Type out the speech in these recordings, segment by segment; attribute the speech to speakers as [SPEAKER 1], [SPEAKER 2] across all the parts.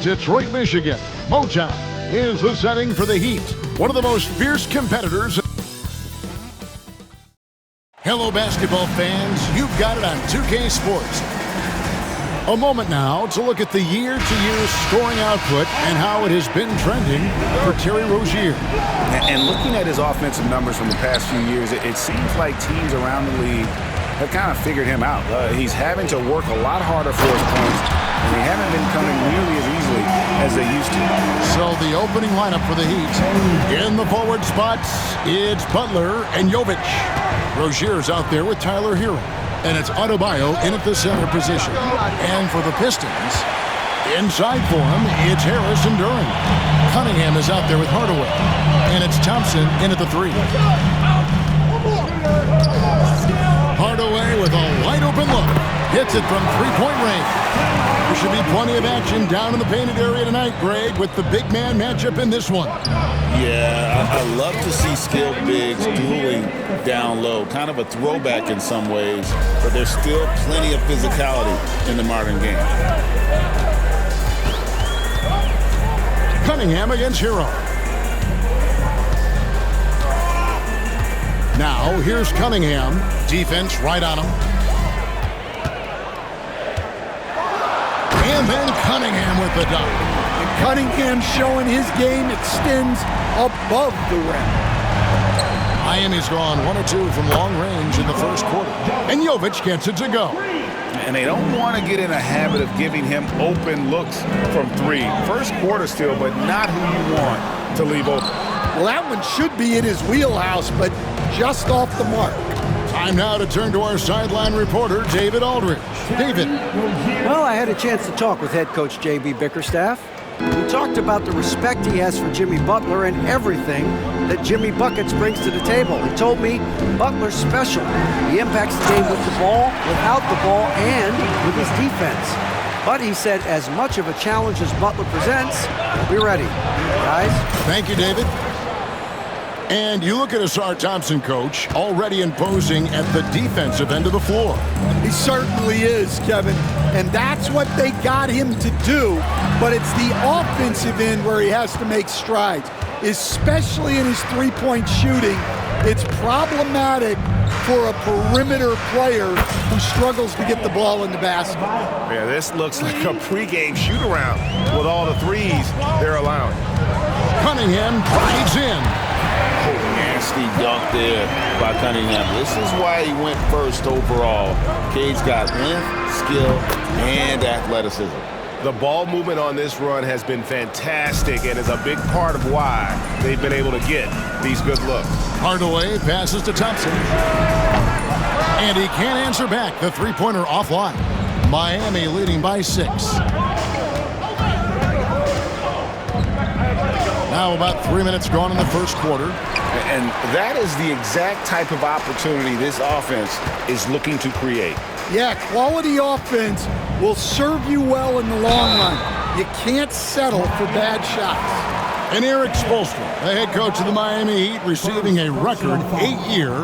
[SPEAKER 1] Detroit, Michigan. Motown is the setting for the Heat, one of the most fierce competitors. Hello, basketball fans. You've got it on 2K Sports. A moment now to look at the year-to-year scoring output and how it has been trending for Terry Rozier.
[SPEAKER 2] And looking at his offensive numbers from the past few years, it seems like teams around the league have kind of figured him out. He's having to work a lot harder for his points, and they haven't been coming nearly as easily as they used to.
[SPEAKER 1] So the opening lineup for the Heat. In the forward spots, it's Butler and Jovic. Rozier's out there with Tyler Hero. And it's Adebayo in at the center position. And for the Pistons, inside for him, it's Harris and Duren. Cunningham is out there with Hardaway. And it's Thompson in at the 3. Hardaway with a wide-open look. Hits it from three-point range. There should be plenty of action down in the painted area tonight, Greg, with the big man matchup in this one.
[SPEAKER 2] Yeah, I love to see skilled bigs dueling down low. Kind of a throwback in some ways, but there's still plenty of physicality in the modern game.
[SPEAKER 1] Cunningham against Hero. Now, here's Cunningham. Defense right on him. And then Cunningham with the dunk.
[SPEAKER 3] Cunningham showing his game extends above the rim.
[SPEAKER 1] Miami's gone 1 or 2 from long range in the first quarter. And Jovic gets it to go.
[SPEAKER 2] And they don't want to get in a habit of giving him open looks from 3. First quarter still, but not who you want to leave open.
[SPEAKER 3] Well, that one should be in his wheelhouse, but just off the mark.
[SPEAKER 1] Time now to turn to our sideline reporter, David Aldridge. David.
[SPEAKER 4] Well, I had a chance to talk with head coach J.B. Bickerstaff. We talked about the respect he has for Jimmy Butler and everything that Jimmy Buckets brings to the table. He told me Butler's special. He impacts the game with the ball, without the ball, and with his defense. But he said as much of a challenge as Butler presents, we're ready. Guys?
[SPEAKER 1] Thank you, David. And you look at Ausar Thompson, coach, already imposing at the defensive end of the floor.
[SPEAKER 3] He certainly is, Kevin. And that's what they got him to do. But it's the offensive end where he has to make strides, especially in his three-point shooting. It's problematic for a perimeter player who struggles to get the ball in the basket.
[SPEAKER 5] Yeah, this looks like a pregame shoot-around with all the threes they're allowing.
[SPEAKER 1] Cunningham drives in.
[SPEAKER 2] Nasty dunk there by Cunningham. This is why he went first overall. Cade's got length, skill, and athleticism.
[SPEAKER 5] The ball movement on this run has been fantastic and is a big part of why they've been able to get these good looks.
[SPEAKER 1] Hardaway passes to Thompson. And he can't answer back. The three-pointer offline. Miami leading by 6. Now about 3 minutes gone in the first quarter.
[SPEAKER 2] And that is the exact type of opportunity this offense is looking to create.
[SPEAKER 3] Yeah, quality offense will serve you well in the long run. You can't settle for bad shots.
[SPEAKER 1] And Eric Spoelstra, the head coach of the Miami Heat, receiving a record 8-year,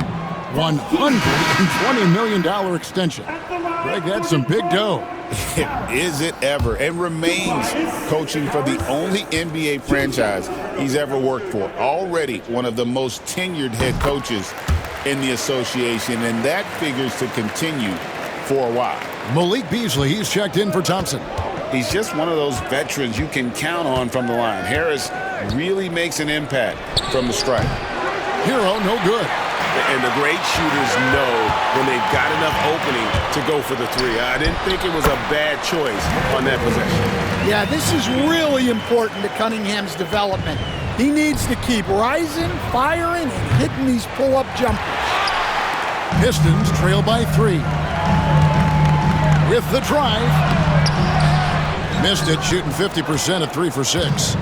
[SPEAKER 1] $120 million extension. Greg, that's some big dough.
[SPEAKER 2] Is it ever? And remains coaching for the only NBA franchise he's ever worked for. Already one of the most tenured head coaches in the association, and that figures to continue for a while.
[SPEAKER 1] Malik Beasley, he's checked in for Thompson.
[SPEAKER 2] He's just one of those veterans you can count on from the line. Harris really makes an impact from the stripe.
[SPEAKER 1] Hero, no good.
[SPEAKER 5] And the great shooters know when they've got enough opening to go for the 3. I didn't think it was a bad choice on that possession.
[SPEAKER 3] Yeah, this is really important to Cunningham's development. He needs to keep rising, firing, and hitting these pull-up jumpers.
[SPEAKER 1] Pistons trail by 3. With the drive. Missed it, shooting 50% at 3 for 6.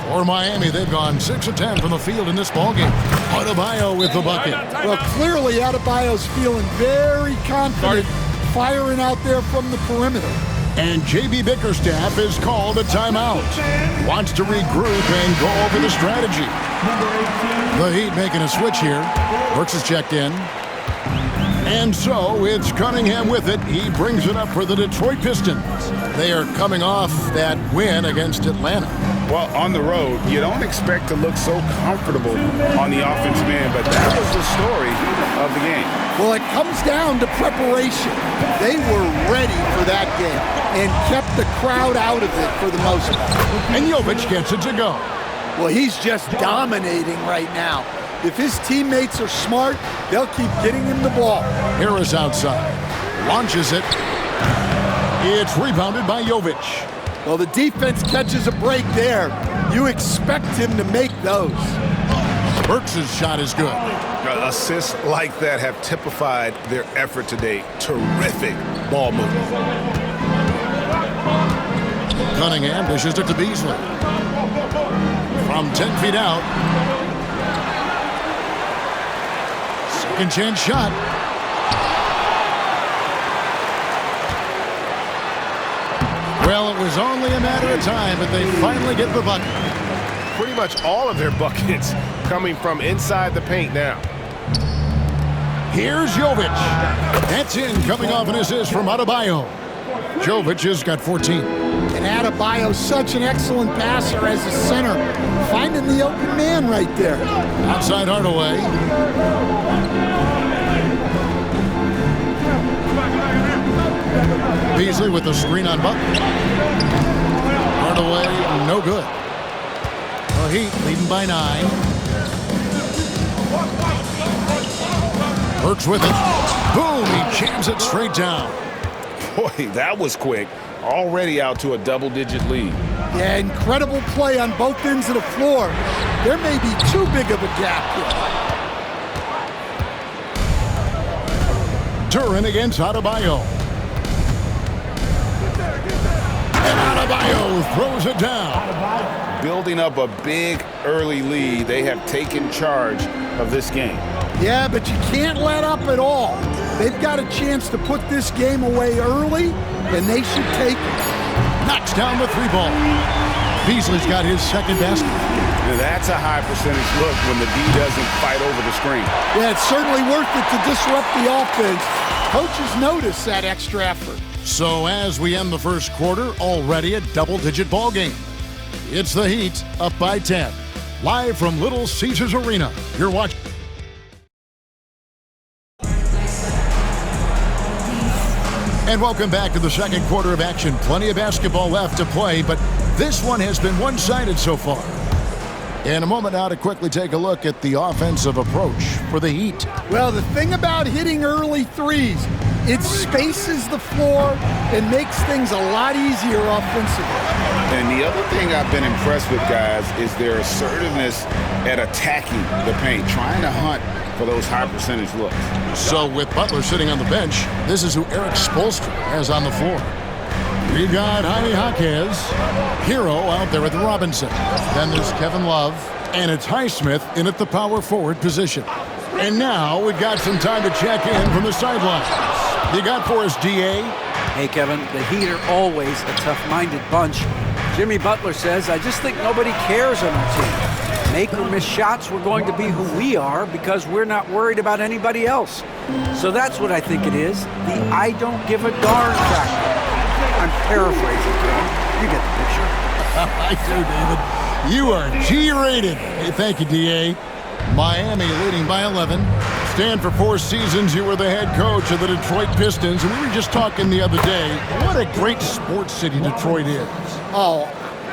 [SPEAKER 1] For Miami, they've gone 6 of 10 from the field in this ballgame. Adebayo with the bucket.
[SPEAKER 3] Well, clearly Adebayo's feeling very confident firing out there from the perimeter.
[SPEAKER 1] And J.B. Bickerstaff has called a timeout. Wants to regroup and go over the strategy. The Heat making a switch here. Burks is checked in. And so it's Cunningham with it. He brings it up for the Detroit Pistons. They are coming off that win against Atlanta.
[SPEAKER 2] Well, on the road, you don't expect to look so comfortable on the offensive end, but that was the story of the game.
[SPEAKER 3] Well, it comes down to preparation. They were ready for that game and kept the crowd out of it for the most part.
[SPEAKER 1] And Jovic gets it to go.
[SPEAKER 3] Well, he's just dominating right now. If his teammates are smart, they'll keep getting him the ball.
[SPEAKER 1] Harris outside. Launches it. It's rebounded by Jovic.
[SPEAKER 3] Well, the defense catches a break there. You expect him to make those.
[SPEAKER 1] Burks' shot is good.
[SPEAKER 2] Assists like that have typified their effort today. Terrific ball movement.
[SPEAKER 1] Cunningham dishes it to Beasley. From 10 feet out. Second chance shot. Well, it was only a matter of time, but they finally get the bucket.
[SPEAKER 5] Pretty much all of their buckets coming from inside the paint now.
[SPEAKER 1] Here's Jovic. That's in, coming off an assist from Adebayo. Jovic has got 14.
[SPEAKER 3] And Adebayo's such an excellent passer as a center, finding the open man right there.
[SPEAKER 1] Outside Hardaway. Beasley with the screen on Butler. Hardaway, no good. The Heat leading by 9. Burks with it. Boom, he jams it straight down.
[SPEAKER 2] Boy, that was quick. Already out to a double-digit lead.
[SPEAKER 3] Yeah, incredible play on both ends of the floor. There may be too big of a gap here.
[SPEAKER 1] Duren against Adebayo. And Adebayo throws it down.
[SPEAKER 2] Building up a big early lead, they have taken charge of this game.
[SPEAKER 3] Yeah, but you can't let up at all. They've got a chance to put this game away early, and they should take it.
[SPEAKER 1] Knocks down the 3-ball. Beasley's got his second basket.
[SPEAKER 2] That's a high percentage look when the D doesn't fight over the screen.
[SPEAKER 3] Yeah, it's certainly worth it to disrupt the offense. Coaches notice that extra effort.
[SPEAKER 1] So as we end the first quarter, already a double-digit ball game. It's the Heat up by 10. Live from Little Caesars Arena. You're watching. And welcome back to the second quarter of action. Plenty of basketball left to play, but this one has been one-sided so far. In a moment now to quickly take a look at the offensive approach for the Heat.
[SPEAKER 3] Well, the thing about hitting early threes, it spaces the floor and makes things a lot easier offensively.
[SPEAKER 2] And the other thing I've been impressed with, guys, is their assertiveness at attacking the paint, trying to hunt for those high percentage looks.
[SPEAKER 1] So with Butler sitting on the bench, this is who Eric Spoelstra has on the floor. We've got Jaime Jaquez, Hero out there with Robinson. Then there's Kevin Love, and it's Highsmith in at the power forward position. And now we've got some time to check in from the sidelines. You got for us, D.A.?
[SPEAKER 4] Hey, Kevin, the Heat are always a tough-minded bunch. Jimmy Butler says, I just think nobody cares on our team. Make or miss shots, we're going to be who we are because we're not worried about anybody else. So that's what I think it is, the I don't give a darn factor. I'm paraphrasing, Kevin. You get the picture.
[SPEAKER 1] I do, David. You are G-rated. Hey, thank you, D.A. Miami leading by 11. Stan, for 4 seasons, you were the head coach of the Detroit Pistons, and we were just talking the other day. What a great sports city Detroit is.
[SPEAKER 3] Oh,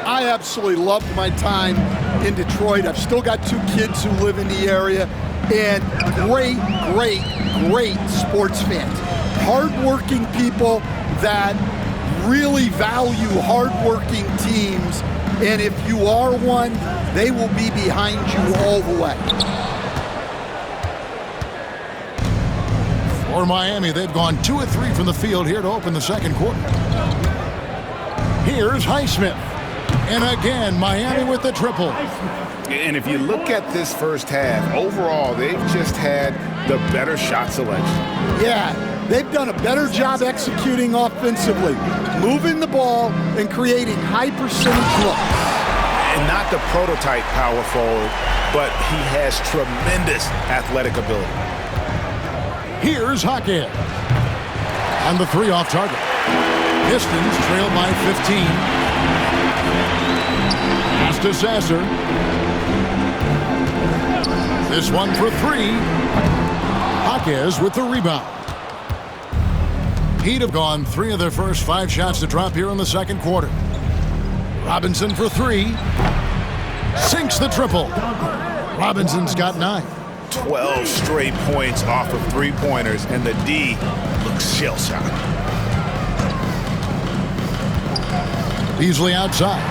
[SPEAKER 3] I absolutely loved my time in Detroit. I've still got 2 kids who live in the area, and great sports fans. Hardworking people that really value hardworking teams, and if you are one, they will be behind you all the way.
[SPEAKER 1] For Miami, they've gone 2 of 3 from the field here to open the second quarter. Here's Highsmith. And again, Miami with the triple.
[SPEAKER 2] And if you look at this first half, overall, they've just had the better shot selection.
[SPEAKER 3] Yeah, They've done a better job executing offensively, moving the ball and creating high percentage looks.
[SPEAKER 2] And not the prototype power forward, but he has tremendous athletic ability.
[SPEAKER 1] Here's Hackett. On the 3 off target. Pistons trail by 15. Pass to Sasser. This one for 3. Jaquez with the rebound. Heat have gone 3 of their first 5 shots to drop here in the second quarter. Robinson for 3. Sinks the triple. Robinson's got 9.
[SPEAKER 2] 12 straight points off of 3-pointers, and the D looks shell-shocked.
[SPEAKER 1] Beasley outside.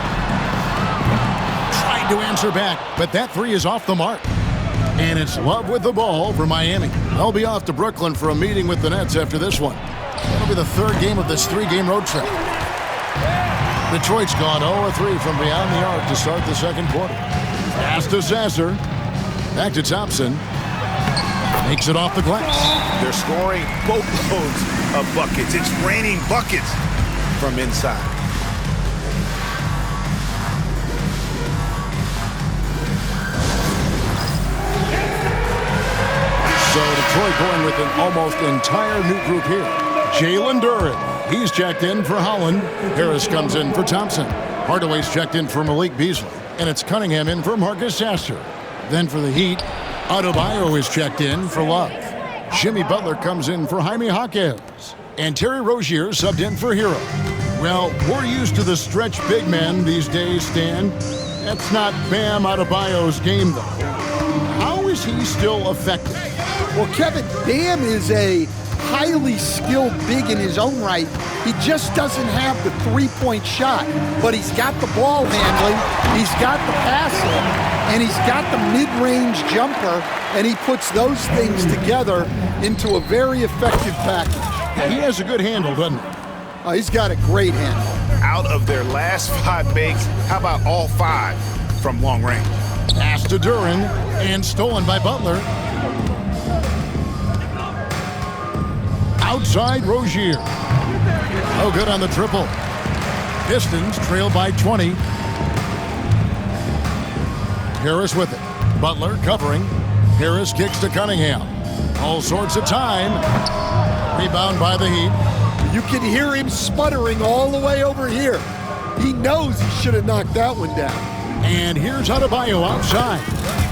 [SPEAKER 1] Tried to answer back, but that 3 is off the mark. And it's Love with the ball for Miami. They'll be off to Brooklyn for a meeting with the Nets after this one. That'll be the 3rd game of this 3-game road trip. Detroit's gone 0-3 from beyond the arc to start the second quarter. Pass to Sasser. Back to Thompson. Makes it off the glass.
[SPEAKER 2] They're scoring boatloads of buckets. It's raining buckets from inside.
[SPEAKER 1] So Detroit going with an almost entire new group here. Jalen Duren. He's checked in for Holland. Harris comes in for Thompson. Hardaway's checked in for Malik Beasley. And it's Cunningham in for Marcus Sasser. Then for the Heat, Adebayo is checked in for Love. Jimmy Butler comes in for Jaime Jaquez. And Terry Rozier subbed in for Hero. Well, we're used to the stretch big men these days, Stan. That's not Bam Adebayo's game, though. How is he still effective?
[SPEAKER 3] Well, Kevin, Bam is a highly skilled big in his own right. He just doesn't have the 3-point shot, but he's got the ball handling, he's got the passing, and he's got the mid-range jumper, and he puts those things together into a very effective package.
[SPEAKER 1] He has a good handle, doesn't he?
[SPEAKER 3] He's got a great handle.
[SPEAKER 2] Out of their last 5 makes, how about all 5 from long range?
[SPEAKER 1] Pass to Duren and stolen by Butler. Outside Rozier. No good on the triple. Pistons trail by 20. Harris with it. Butler covering. Harris kicks to Cunningham. All sorts of time. Rebound by the Heat.
[SPEAKER 3] You can hear him sputtering all the way over here. He knows he should have knocked that one down.
[SPEAKER 1] And here's Adebayo outside.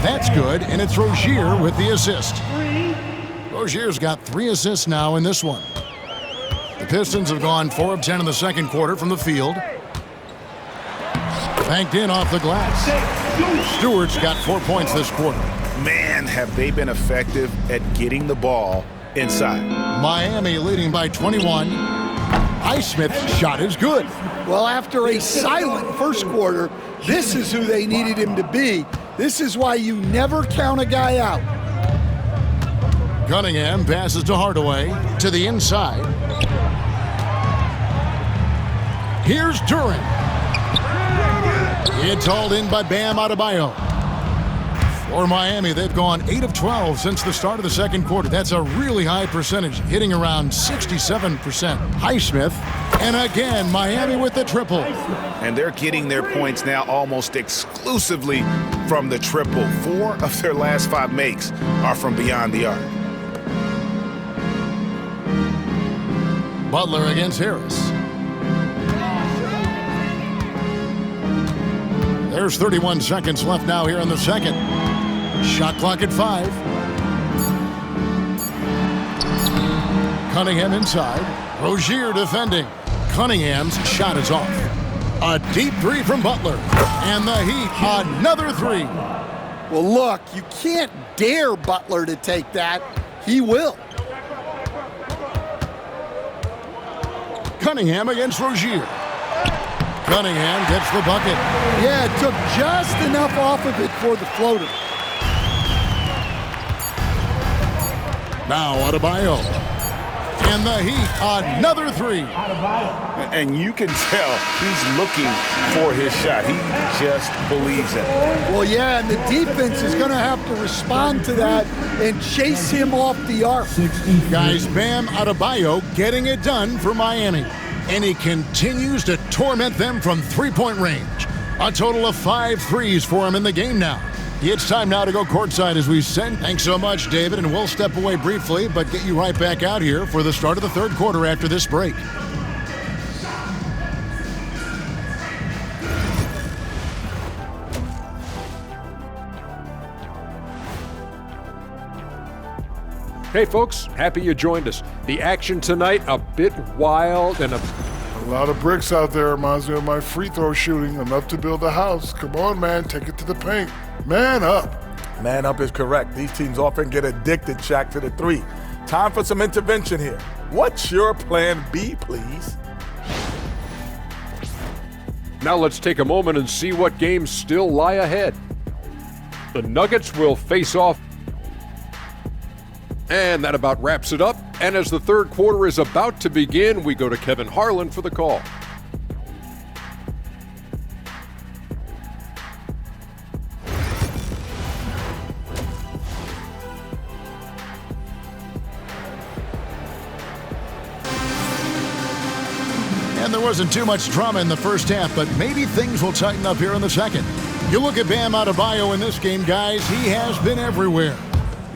[SPEAKER 1] That's good, and it's Rozier with the assist. Rozier's got 3 assists now in this one. The Pistons have gone 4 of 10 in the second quarter from the field. Banked in off the glass. Stewart's got 4 points this quarter.
[SPEAKER 2] Man, have they been effective at getting the ball inside.
[SPEAKER 1] Miami leading by 21. Highsmith's shot is good.
[SPEAKER 3] Well, after a silent first quarter, this is who they needed him to be. This is why you never count a guy out.
[SPEAKER 1] Cunningham passes to Hardaway to the inside. Here's Duren. It's hauled in by Bam Adebayo. For Miami, they've gone 8 of 12 since the start of the second quarter. That's a really high percentage, hitting around 67%. Highsmith, and again, Miami with the triple.
[SPEAKER 2] And they're getting their points now almost exclusively from the triple. 4 of their last 5 makes are from beyond the arc.
[SPEAKER 1] Butler against Harris. There's 31 seconds left now here in the second. Shot clock at 5. Cunningham inside. Rozier defending. Cunningham's shot is off. A deep 3 from Butler. And the Heat, another 3.
[SPEAKER 3] Well, look, you can't dare Butler to take that. He will.
[SPEAKER 1] Cunningham against Rozier. Cunningham gets the bucket.
[SPEAKER 3] Yeah, it took just enough off of it for the floater.
[SPEAKER 1] Now Adebayo. And the Heat, another three.
[SPEAKER 2] And you can tell he's looking for his shot. He just believes it.
[SPEAKER 3] Well, yeah, and the defense is going to have to respond to that and chase him off the arc.
[SPEAKER 1] Guys, Bam Adebayo getting it done for Miami. And he continues to torment them from three-point range. A total of 5 threes for him in the game now. It's time now to go courtside, as we said. Thanks so much, David, and we'll step away briefly, but get you right back out here for the start of the third quarter after this break.
[SPEAKER 6] Hey folks, happy you joined us. The action tonight, a bit wild and a
[SPEAKER 7] lot of bricks out there. Reminds me of my free throw shooting. Enough to build a house. Come on, man, take it to the paint. Man up.
[SPEAKER 8] Man up is correct. These teams often get addicted, Shaq, to the three. Time for some intervention here. What's your plan B, please?
[SPEAKER 6] Now let's take a moment and see what games still lie ahead. The Nuggets will face off. And that about wraps it up. And as the third quarter is about to begin, we go to Kevin Harlan for the call.
[SPEAKER 1] And there wasn't too much drama in the first half, but maybe things will tighten up here in the second. You look at Bam Adebayo in this game, guys, he has been everywhere.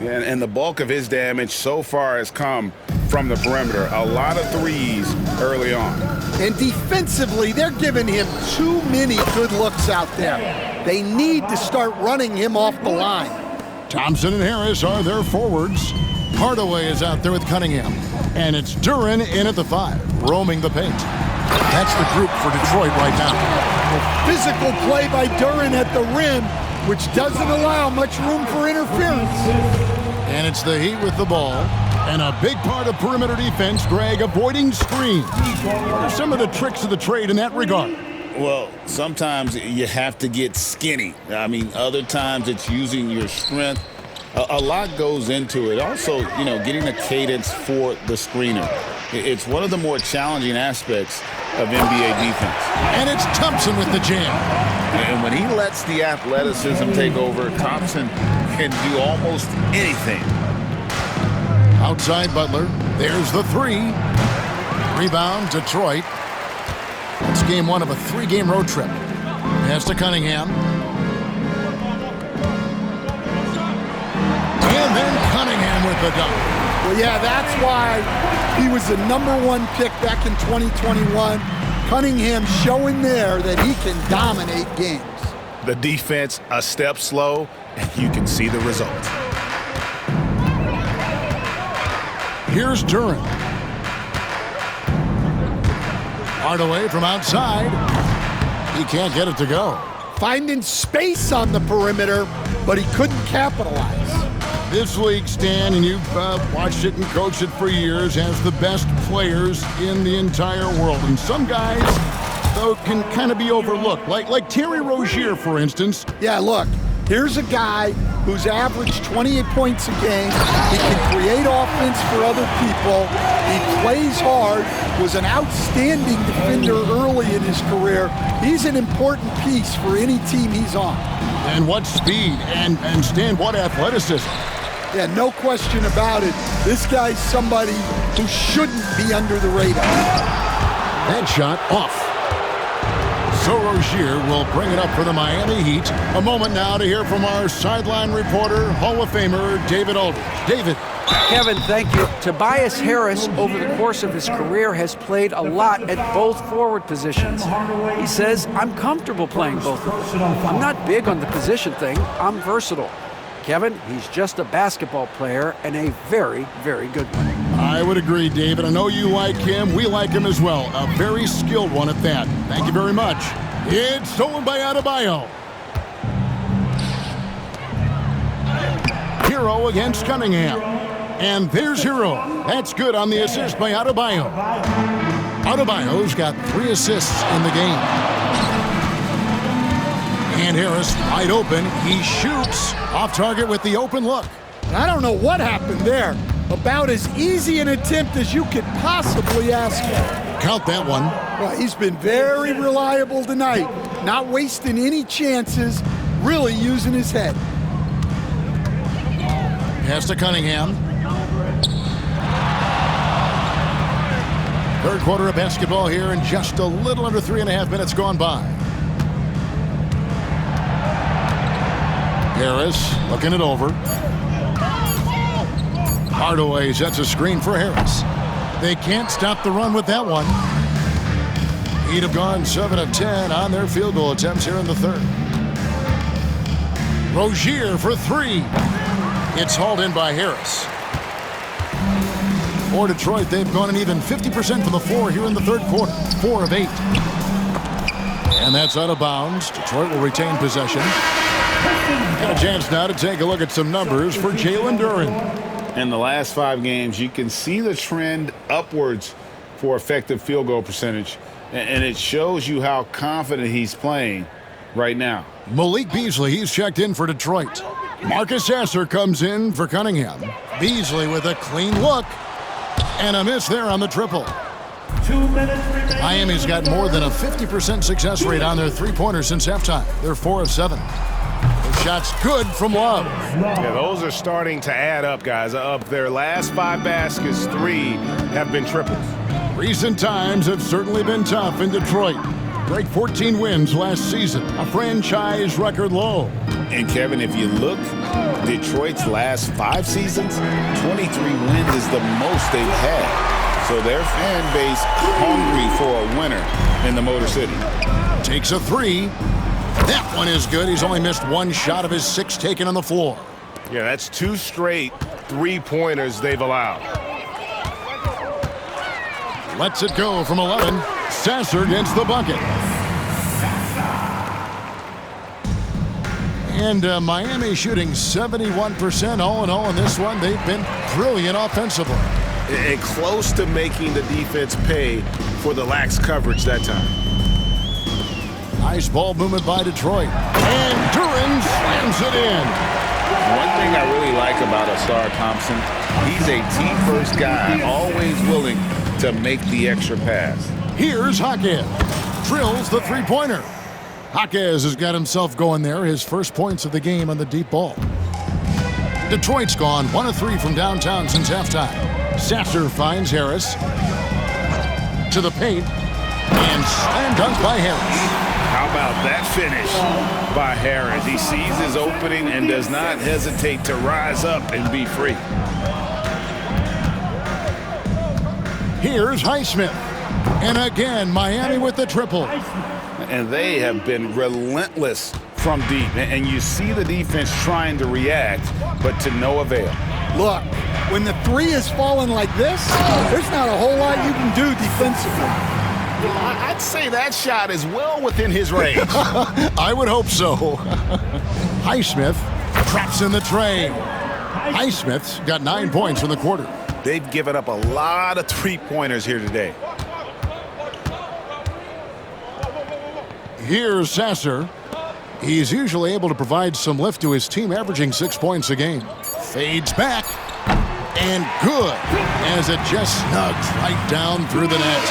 [SPEAKER 2] Yeah, and the bulk of his damage so far has come from the perimeter. A lot of threes early on.
[SPEAKER 3] And defensively, they're giving him too many good looks out there. They need to start running him off the line.
[SPEAKER 1] Thompson and Harris are their forwards. Hardaway is out there with Cunningham. And it's Duren in at the 5, roaming the paint. That's the group for Detroit right now.
[SPEAKER 3] A physical play by Duren at the rim, which doesn't allow much room for interference.
[SPEAKER 1] And it's the Heat with the ball. And a big part of perimeter defense, Greg, avoiding screens. What are some of the tricks of the trade in that regard?
[SPEAKER 2] Well, sometimes you have to get skinny. I mean, other times it's using your strength. A lot goes into it. Also, you know, getting a cadence for the screener. It's one of the more challenging aspects of NBA defense.
[SPEAKER 1] And it's Thompson with the jam.
[SPEAKER 2] And when he lets the athleticism take over, Thompson can do almost anything.
[SPEAKER 1] Outside Butler. There's the 3. Rebound, Detroit. It's game 1 of a 3-game road trip. Pass to Cunningham. And then Cunningham with the dunk.
[SPEAKER 3] Well, yeah, that's why he was the #1 pick back in 2021. Cunningham showing there that he can dominate games.
[SPEAKER 5] The defense a step slow, and you can see the result.
[SPEAKER 1] Here's Duren. Hardaway from outside. He can't get it to go.
[SPEAKER 3] Finding space on the perimeter, but he couldn't capitalize.
[SPEAKER 1] This league, Stan, and you've watched it and coached it for years, has the best players in the entire world. And some guys, though, can kind of be overlooked, like Terry Rozier, for instance.
[SPEAKER 3] Yeah, look, here's a guy who's averaged 28 points a game. He can create offense for other people. He plays hard, was an outstanding defender early in his career. He's an important piece for any team he's on.
[SPEAKER 1] And what speed, and Stan, what athleticism.
[SPEAKER 3] Yeah, no question about it. This guy's somebody who shouldn't be under the radar.
[SPEAKER 1] That shot off. So Rozier will bring it up for the Miami Heat. A moment now to hear from our sideline reporter, Hall of Famer David Aldridge. David.
[SPEAKER 4] Kevin, thank you. Tobias Harris, over the course of his career, has played a lot at both forward positions. He says, I'm comfortable playing both of them. I'm not big on the position thing. I'm versatile. Kevin, he's just a basketball player and a very, very good one.
[SPEAKER 1] I would agree, David. I know you like him. We like him as well. A very skilled one at that. Thank you very much. It's stolen by Adebayo. Hero against Cunningham. And there's Hero. That's good on the assist by Adebayo. Adebayo's got 3 assists in the game. And Harris wide open. He shoots off target with the open look.
[SPEAKER 3] I don't know what happened there. About as easy an attempt as you could possibly ask for.
[SPEAKER 1] Count that one.
[SPEAKER 3] Well, he's been very reliable tonight, not wasting any chances, really using his head.
[SPEAKER 1] Pass to Cunningham. Third quarter of basketball here, and just a little under 3.5 minutes gone by. Harris looking it over. Hardaway sets a screen for Harris. They can't stop the run with that one. Heat have gone 7 of 10 on their field goal attempts here in the third. Rozier for three. It's hauled in by Harris. For Detroit, they've gone an even 50% from the floor here in the third quarter. 4 of 8. And that's out of bounds. Detroit will retain possession. Got a chance now to take a look at some numbers for Jalen Duren.
[SPEAKER 2] In the last 5 games, you can see the trend upwards for effective field goal percentage. And it shows you how confident he's playing right now.
[SPEAKER 1] Malik Beasley, he's checked in for Detroit. Marcus Sasser comes in for Cunningham. Beasley with a clean look. And a miss there on the triple.
[SPEAKER 9] 2 minutes remaining.
[SPEAKER 1] Miami's got more than a 50% success rate on their three-pointers since halftime. They're 4 of 7. The shot's good from Love.
[SPEAKER 5] Yeah, those are starting to add up, guys. Of their last 5 baskets, 3 have been triples.
[SPEAKER 1] Recent times have certainly been tough in Detroit. Break 14 wins last season, a franchise record low.
[SPEAKER 2] And Kevin, if you look, Detroit's last 5 seasons, 23 wins is the most they've had. So their fan base hungry for a winner in the Motor City.
[SPEAKER 1] Takes a 3. That one is good. He's only missed 1 shot of his 6 taken on the floor.
[SPEAKER 5] Yeah, that's 2 straight 3-pointers they've allowed.
[SPEAKER 1] Lets it go from 11. Sasser gets the bucket. And Miami shooting 71% all in all in this one. They've been brilliant offensively.
[SPEAKER 5] And close to making the defense pay for the lax coverage that time.
[SPEAKER 1] Nice ball movement by Detroit. And Duren slams it in.
[SPEAKER 2] One thing I really like about Ausar Thompson, he's a team-first guy, always willing to make the extra pass.
[SPEAKER 1] Here's Jaquez. Drills the three-pointer. Jaquez has got himself going there. His first points of the game on the deep ball. Detroit's gone 1 of 3 from downtown since halftime. Sasser finds Harris. To the paint. And slam dunk by Harris.
[SPEAKER 5] How about that finish by Harris? He sees his opening and does not hesitate to rise up and be free.
[SPEAKER 1] Here's Highsmith. And again, Miami with the triple.
[SPEAKER 2] And they have been relentless from deep. And you see the defense trying to react, but to no avail.
[SPEAKER 3] Look, when the 3 is falling like this, there's not a whole lot you can do defensively.
[SPEAKER 5] I'd say that shot is well within his range.
[SPEAKER 1] I would hope so. Highsmith traps in the tray. Highsmith's got 9 points in the quarter.
[SPEAKER 2] They've given up a lot of 3-pointers here today.
[SPEAKER 1] Here's Sasser. He's usually able to provide some lift to his team, averaging 6 points a game. Fades back. And good, as it just snugs right down through the net.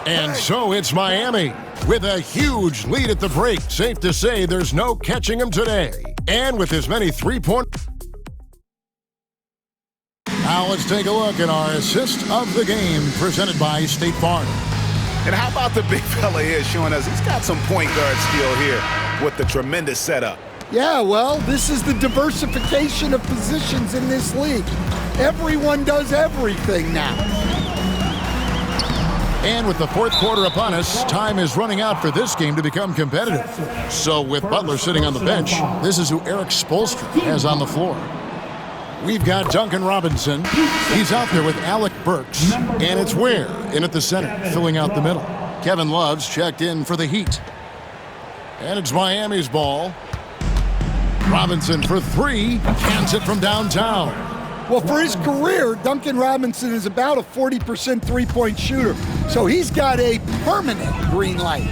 [SPEAKER 1] And so it's Miami with a huge lead at the break. Safe to say there's no catching them today. And with as many 3-point... Now let's take a look at our assist of the game presented by State Farm.
[SPEAKER 5] And how about the big fella here showing us he's got some point guard skill here with the tremendous setup.
[SPEAKER 3] Yeah, well, this is the diversification of positions in this league. Everyone does everything now.
[SPEAKER 1] And with the fourth quarter upon us, time is running out for this game to become competitive. So with Butler sitting on the bench, this is who Eric Spoelstra has on the floor. We've got Duncan Robinson. He's out there with Alec Burks. And it's Ware in at the center, filling out the middle. Kevin Love's checked in for the Heat. And it's Miami's ball. Robinson for 3, cans it from downtown.
[SPEAKER 3] Well, for his career, Duncan Robinson is about a 40% three-point shooter. So he's got a permanent green light.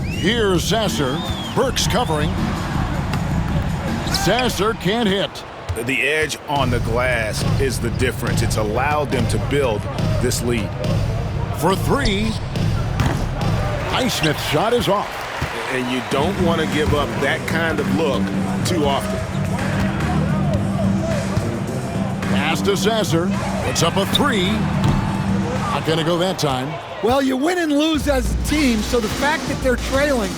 [SPEAKER 1] Here's Sasser. Burks covering. Sasser can't hit.
[SPEAKER 2] The edge on the glass is the difference. It's allowed them to build this lead.
[SPEAKER 1] For three, Highsmith's shot is off.
[SPEAKER 5] And you don't want to give up that kind of look too often.
[SPEAKER 1] Pass to Sasser. Puts up a three. Not going to go that time.
[SPEAKER 3] Well, you win and lose as a team, so the fact that they're trailing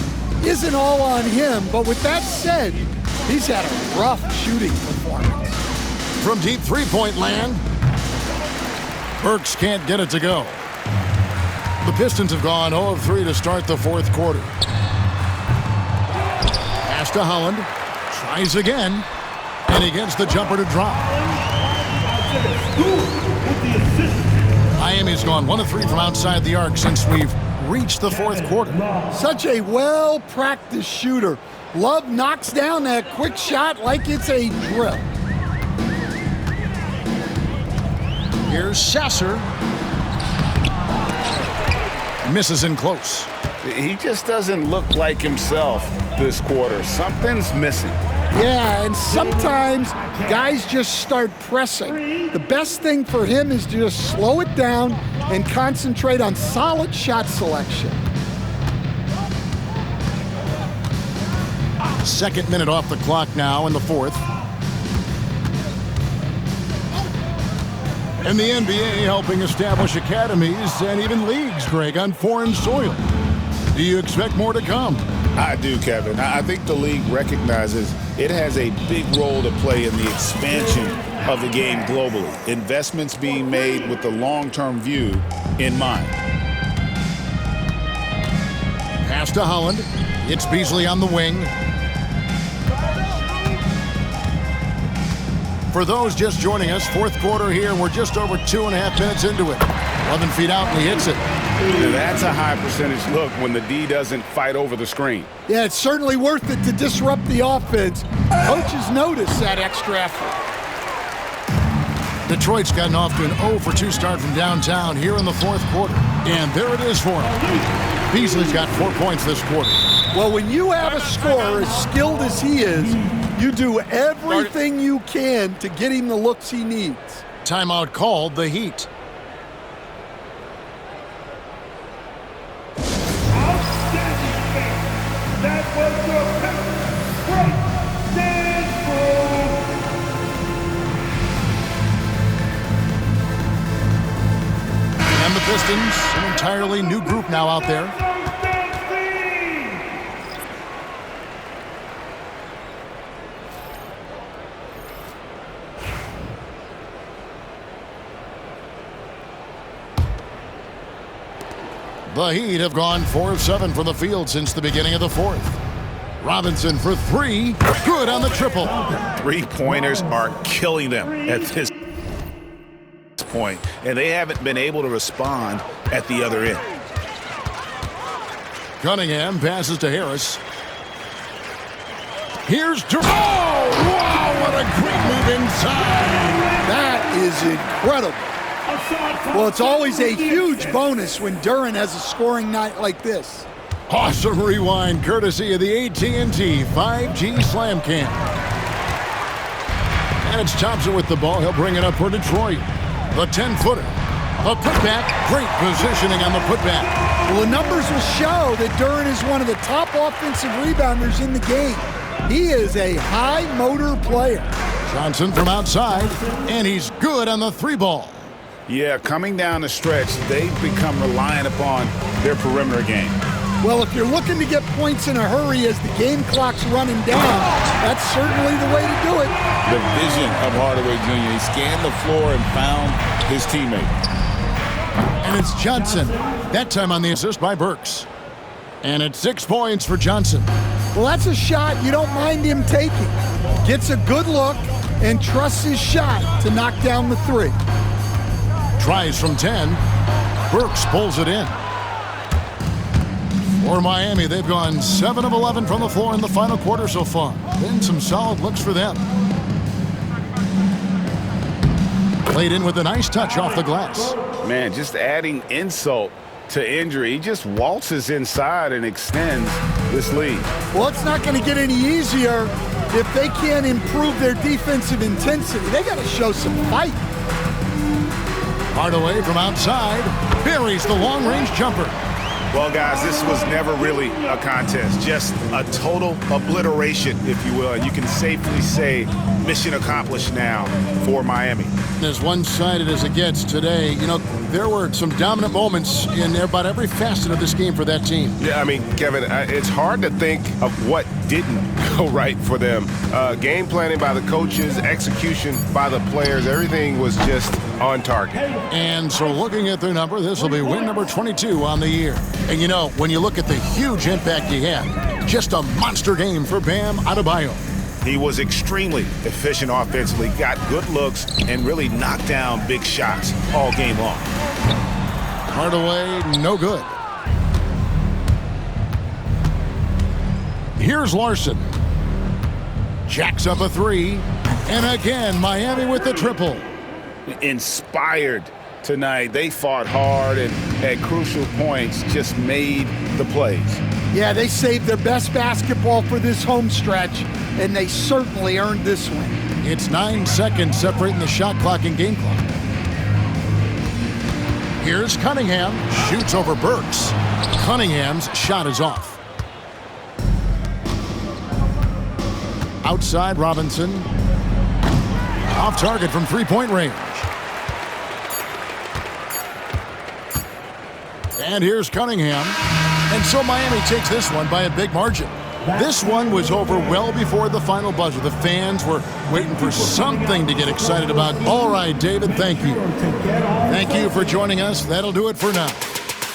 [SPEAKER 3] isn't all on him. But with that said, he's had a rough shooting performance.
[SPEAKER 1] From deep three-point land, Burks can't get it to go. The Pistons have gone 0 of 3 to start the fourth quarter. Pass to Holland. Tries again. And he gets the jumper to drop. Miami's gone 1 of 3 from outside the arc since we've reached the fourth quarter.
[SPEAKER 3] Such a well-practiced shooter. Love knocks down that quick shot like it's a drill.
[SPEAKER 1] Here's Sasser. Misses in close.
[SPEAKER 2] He just doesn't look like himself this quarter. Something's missing.
[SPEAKER 3] Yeah, and sometimes guys just start pressing. The best thing for him is to just slow it down and concentrate on solid shot selection.
[SPEAKER 1] Second minute off the clock now in the fourth. And the NBA helping establish academies and even leagues, Greg, on foreign soil. Do you expect more to come?
[SPEAKER 2] I do, Kevin. I think the league recognizes it has a big role to play in the expansion of the game globally. Investments being made with the long-term view in mind.
[SPEAKER 1] Pass to Holland. It's Beasley on the wing. For those just joining us, fourth quarter here. We're just over 2.5 minutes into it. 11 feet out, and he hits it.
[SPEAKER 2] Now that's a high percentage look when the D doesn't fight over the screen.
[SPEAKER 3] Yeah, it's certainly worth it to disrupt the offense. Coaches notice that extra effort.
[SPEAKER 1] Detroit's gotten off to an 0 for 2 start from downtown here in the fourth quarter. And there it is for him. Beasley's got 4 points this quarter.
[SPEAKER 3] Well, when you have a scorer as skilled as he is, you do everything you can to get him the looks he needs.
[SPEAKER 1] Timeout called, the Heat.
[SPEAKER 9] That was your pick. Great dance move.
[SPEAKER 1] And the Pistons, an entirely new group now out there. The Heat have gone 4 of 7 from the field since the beginning of the fourth. Robinson for 3. Good on the triple.
[SPEAKER 2] Three-pointers are killing them at this point, and they haven't been able to respond at the other end.
[SPEAKER 1] Cunningham passes to Harris. Here's Durant. Oh, wow, what a great move inside.
[SPEAKER 3] That is incredible. Well, it's always a huge bonus when Durant has a scoring night like this.
[SPEAKER 1] Awesome rewind courtesy of the AT&T 5G Slam Cam. And it's Thompson with the ball. He'll bring it up for Detroit. The 10-footer. A putback. Great positioning on the putback.
[SPEAKER 3] Well, the numbers will show that Durant is one of the top offensive rebounders in the game. He is a high-motor player.
[SPEAKER 1] Johnson from outside, and he's good on the 3-ball.
[SPEAKER 2] Yeah, coming down the stretch, they've become reliant upon their perimeter game.
[SPEAKER 3] Well, if you're looking to get points in a hurry as the game clock's running down, that's certainly the way to do it.
[SPEAKER 2] The vision of Hardaway Jr. He scanned the floor and found his teammate.
[SPEAKER 1] And it's Johnson, that time on the assist by Burks. And it's 6 points for Johnson.
[SPEAKER 3] Well, that's a shot you don't mind him taking. Gets a good look and trusts his shot to knock down the 3.
[SPEAKER 1] Tries from 10. Burks pulls it in. For Miami, they've gone 7 of 11 from the floor in the final quarter so far. Been some solid looks for them. Played in with a nice touch off the glass.
[SPEAKER 2] Man, just adding insult to injury. He just waltzes inside and extends this lead.
[SPEAKER 3] Well, it's not going to get any easier if they can't improve their defensive intensity, they got to show some fight.
[SPEAKER 1] Hardaway from outside buries the long-range jumper.
[SPEAKER 2] Well, guys, this was never really a contest, just a total obliteration, if you will. And you can safely say mission accomplished now for Miami.
[SPEAKER 1] As one-sided as it gets today, you know, there were some dominant moments in about every facet of this game for that team.
[SPEAKER 5] Yeah, I mean, Kevin, it's hard to think of what didn't go right for them. Game planning by the coaches, execution by the players, everything was just on target.
[SPEAKER 1] And so looking at their number, this will be win number 22 on the year. And you know, when you look at the huge impact he had, just a monster game for Bam Adebayo.
[SPEAKER 2] He was extremely efficient offensively, got good looks, and really knocked down big shots all game long.
[SPEAKER 1] Hardaway, no good. Here's Larson. Jacks up a three. And again, Miami with the triple.
[SPEAKER 2] Inspired tonight. They fought hard and at crucial points just made the plays.
[SPEAKER 3] Yeah, they saved their best basketball for this home stretch, and they certainly earned this win.
[SPEAKER 1] It's 9 seconds separating the shot clock and game clock. Here's Cunningham, shoots over Burks. Cunningham's shot is off. Outside Robinson. Off target from three-point range. And here's Cunningham. And so Miami takes this one by a big margin. This one was over well before the final buzzer. The fans were waiting for something to get excited about. All right, David, thank you. Thank you for joining us. That'll do it for now.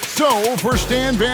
[SPEAKER 1] So for Stan Van